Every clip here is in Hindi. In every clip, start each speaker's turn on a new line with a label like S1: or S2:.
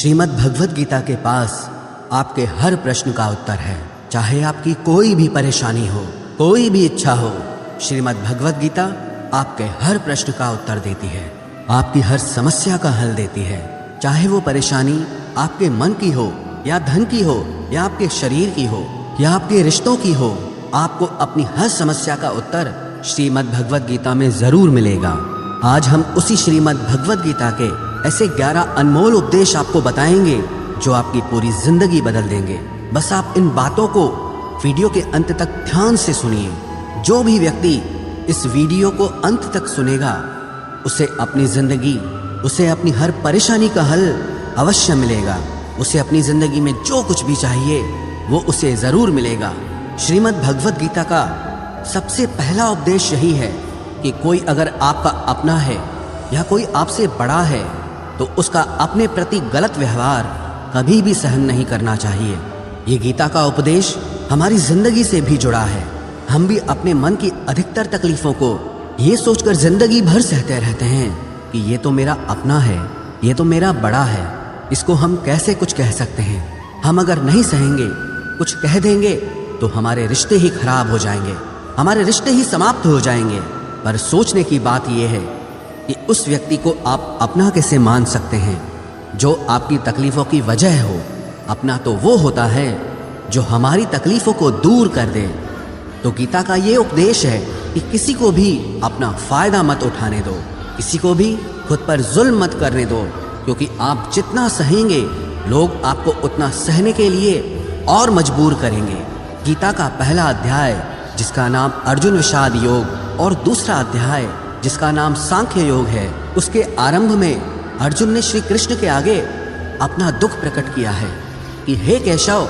S1: श्रीमद् भगवद गीता के पास आपके हर प्रश्न का उत्तर है। चाहे आपकी कोई भी परेशानी हो, कोई भी इच्छा हो, श्रीमद् भगवद गीता आपके हर प्रश्न का उत्तर देती है, आपकी हर समस्या का हल देती है। चाहे वो परेशानी आपके मन की हो या धन की हो या आपके शरीर की हो या आपके रिश्तों की हो, आपको अपनी हर समस्या का उत्तर श्रीमद् भगवद गीता में जरूर मिलेगा। आज हम उसी श्रीमद् भगवद गीता के ऐसे 11 अनमोल उपदेश आपको बताएंगे जो आपकी पूरी जिंदगी बदल देंगे। बस आप इन बातों को वीडियो के अंत तक ध्यान से सुनिए। जो भी व्यक्ति इस वीडियो को अंत तक सुनेगा उसे अपनी जिंदगी, उसे अपनी हर परेशानी का हल अवश्य मिलेगा। उसे अपनी जिंदगी में जो कुछ भी चाहिए वो उसे जरूर मिलेगा। श्रीमद् भगवद गीता का सबसे पहला उपदेश यही है कि कोई अगर आपका अपना है या कोई आपसे बड़ा है तो उसका अपने प्रति गलत व्यवहार कभी भी सहन नहीं करना चाहिए। ये गीता का उपदेश हमारी जिंदगी से भी जुड़ा है। हम भी अपने मन की अधिकतर तकलीफों को ये सोचकर जिंदगी भर सहते रहते हैं कि ये तो मेरा अपना है, ये तो मेरा बड़ा है, इसको हम कैसे कुछ कह सकते हैं। हम अगर नहीं सहेंगे, कुछ कह देंगे तो हमारे रिश्ते ही खराब हो जाएंगे, हमारे रिश्ते ही समाप्त हो जाएंगे। पर सोचने की बात यह है कि उस व्यक्ति को आप अपना कैसे मान सकते हैं जो आपकी तकलीफों की वजह हो। अपना तो वो होता है जो हमारी तकलीफों को दूर कर दे। तो गीता का ये उपदेश है कि किसी को भी अपना फायदा मत उठाने दो, किसी को भी खुद पर जुल्म मत करने दो, क्योंकि आप जितना सहेंगे लोग आपको उतना सहने के लिए और मजबूर करेंगे। गीता का पहला अध्याय जिसका नाम अर्जुन विषाद योग और दूसरा अध्याय जिसका नाम सांख्य योग है, उसके आरंभ में अर्जुन ने श्री कृष्ण के आगे अपना दुख प्रकट किया है कि हे केशव,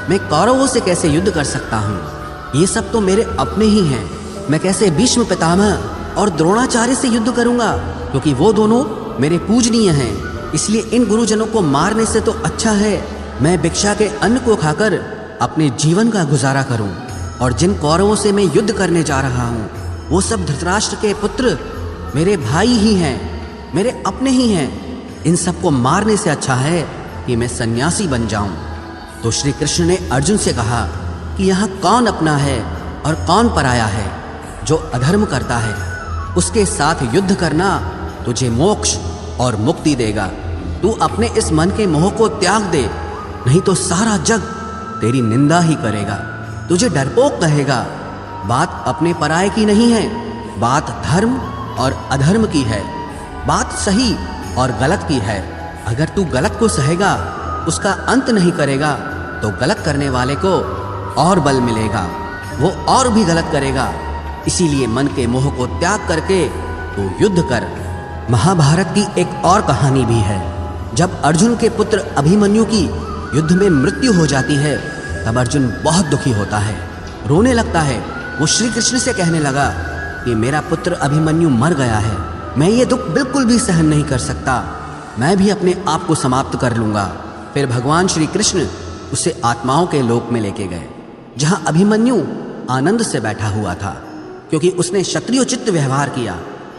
S1: मैं कौरवों से कैसे युद्ध कर सकता हूँ। ये सब तो मेरे अपने ही हैं। मैं कैसे भीष्म पितामह और द्रोणाचार्य से युद्ध करूँगा, क्योंकि वो दोनों मेरे पूजनीय हैं। इसलिए इन गुरुजनों को मारने से तो अच्छा है मैं भिक्षा के अन्न को खाकर अपने जीवन का गुजारा करूँ। और जिन कौरवों से मैं युद्ध करने जा रहा हूँ वो सब धृतराष्ट्र के पुत्र मेरे भाई ही हैं, मेरे अपने ही हैं। इन सबको मारने से अच्छा है कि मैं सन्यासी बन जाऊं। तो श्री कृष्ण ने अर्जुन से कहा कि यहाँ कौन अपना है और कौन पराया है। जो अधर्म करता है उसके साथ युद्ध करना तुझे मोक्ष और मुक्ति देगा। तू अपने इस मन के मोह को त्याग दे, नहीं तो सारा जग तेरी निंदा ही करेगा, तुझे डरपोक कहेगा। बात अपने पराये की नहीं है, बात धर्म और अधर्म की है, बात सही और गलत की है। अगर तू गलत को सहेगा, उसका अंत नहीं करेगा, तो गलत करने वाले को और बल मिलेगा, वो और भी गलत करेगा। इसीलिए मन के मोह को त्याग करके तू युद्ध कर। महाभारत की एक और कहानी भी है। जब अर्जुन के पुत्र अभिमन्यु की युद्ध में मृत्यु हो जाती है तब अर्जुन बहुत दुखी होता है, रोने लगता है। वो श्री कृष्ण से कहने लगा कि मेरा पुत्र अभिमन्यु मर गया है, मैं ये दुख बिल्कुल भी सहन नहीं कर सकता, मैं भी अपने आप को समाप्त कर लूँगा। फिर भगवान श्री कृष्ण उसे आत्माओं के लोक में लेके गए, जहाँ अभिमन्यु आनंद से बैठा हुआ था। क्योंकि उसने क्षत्रियोचित व्यवहार किया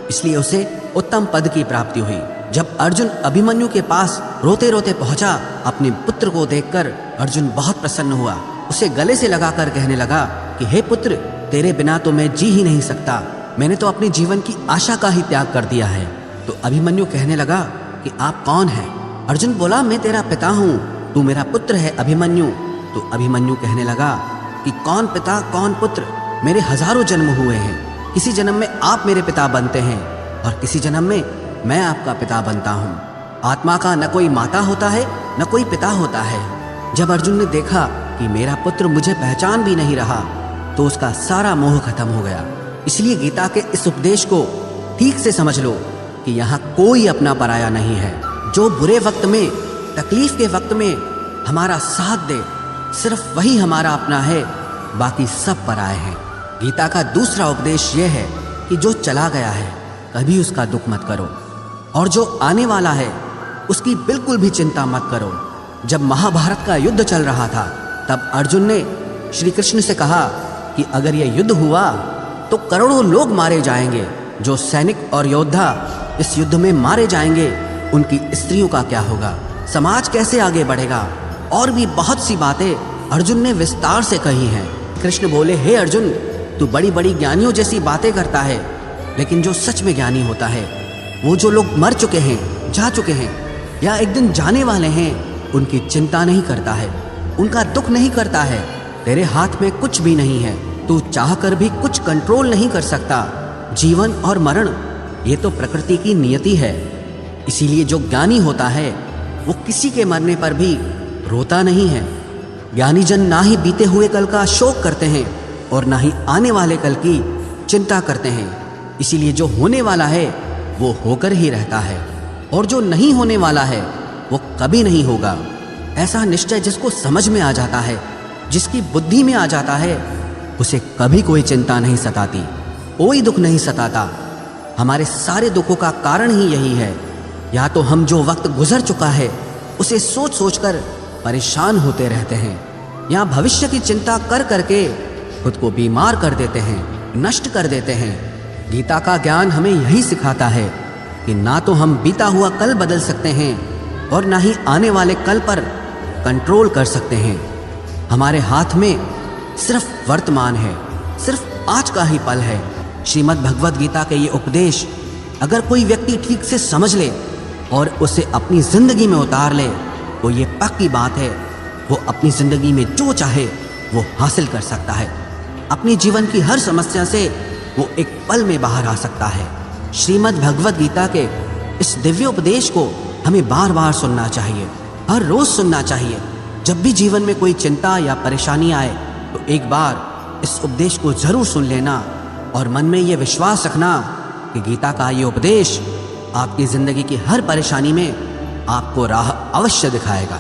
S1: इसलिए उसे उत्तम पद की प्राप्ति हुई। जब अर्जुन अभिमन्यु के पास रोते रोते पहुंचा, अपने पुत्र को देखकर अर्जुन बहुत प्रसन्न हुआ। उसे गले से लगाकर कहने लगा कि हे पुत्र, तेरे बिना तो मैं जी ही नहीं सकता, मैंने तो अपने जीवन की आशा का ही त्याग कर दिया है। तो अभिमन्यु कहने लगा कि आप कौन हैं? अर्जुन बोला, मैं तेरा पिता हूँ, तू मेरा पुत्र है अभिमन्यु। तो अभिमन्यु कहने लगा कि कौन पिता कौन पुत्र, मेरे हजारों जन्म हुए हैं, किसी जन्म में आप मेरे पिता बनते हैं और किसी जन्म में मैं आपका पिता बनता हूँ। आत्मा का न कोई माता होता है न कोई पिता होता है। जब अर्जुन ने देखा कि मेरा पुत्र मुझे पहचान भी नहीं रहा तो उसका सारा मोह खत्म हो गया। इसलिए गीता के इस उपदेश को ठीक से समझ लो कि यहाँ कोई अपना पराया नहीं है। जो बुरे वक्त में, तकलीफ के वक्त में हमारा साथ दे, सिर्फ वही हमारा अपना है, बाकी सब पराये हैं। गीता का दूसरा उपदेश यह है कि जो चला गया है कभी उसका दुख मत करो, और जो आने वाला है उसकी बिल्कुल भी चिंता मत करो। जब महाभारत का युद्ध चल रहा था तब अर्जुन ने श्री कृष्ण से कहा कि अगर यह युद्ध हुआ तो करोड़ों लोग मारे जाएंगे। जो सैनिक और योद्धा इस युद्ध में मारे जाएंगे उनकी स्त्रियों का क्या होगा? समाज कैसे आगे बढ़ेगा, और भी बहुत सी बातें अर्जुन ने विस्तार से कही हैं। कृष्ण बोले, हे अर्जुन, तू बड़ी बड़ी ज्ञानियों जैसी बातें करता है, लेकिन जो सच में ज्ञानी होता है, वो जो लोग मर चुके हैं, जा चुके हैं या एक दिन जाने वाले हैं, उनकी चिंता नहीं करता है, उनका दुख नहीं करता है। तेरे हाथ में कुछ भी नहीं है, तू चाहकर भी कुछ कंट्रोल नहीं कर सकता। जीवन और मरण ये तो प्रकृति की नियति है। इसीलिए जो ज्ञानी होता है वो किसी के मरने पर भी रोता नहीं है। ज्ञानी जन ना ही बीते हुए कल का शोक करते हैं और ना ही आने वाले कल की चिंता करते हैं। इसीलिए जो होने वाला है वो होकर ही रहता है, और जो नहीं होने वाला है वो कभी नहीं होगा। ऐसा निश्चय जिसको समझ में आ जाता है, जिसकी बुद्धि में आ जाता है, उसे कभी कोई चिंता नहीं सताती, कोई दुख नहीं सताता। हमारे सारे दुखों का कारण ही यही है। या तो हम जो वक्त गुजर चुका है उसे सोच सोच कर परेशान होते रहते हैं, या भविष्य की चिंता कर करके खुद को बीमार कर देते हैं, नष्ट कर देते हैं। गीता का ज्ञान हमें यही सिखाता है कि ना तो हम बीता हुआ कल बदल सकते हैं और ना ही आने वाले कल पर कंट्रोल कर सकते हैं। हमारे हाथ में सिर्फ वर्तमान है, सिर्फ आज का ही पल है। श्रीमद् भगवद गीता के ये उपदेश अगर कोई व्यक्ति ठीक से समझ ले और उसे अपनी जिंदगी में उतार ले तो ये पक्की बात है, वो अपनी जिंदगी में जो चाहे वो हासिल कर सकता है। अपनी जीवन की हर समस्या से वो एक पल में बाहर आ सकता है। श्रीमद् भगवद गीता के इस दिव्य उपदेश को हमें बार बार सुनना चाहिए, हर रोज सुनना चाहिए। जब भी जीवन में कोई चिंता या परेशानी आए तो एक बार इस उपदेश को जरूर सुन लेना और मन में ये विश्वास रखना कि गीता का ये उपदेश आपकी जिंदगी की हर परेशानी में आपको राह अवश्य दिखाएगा।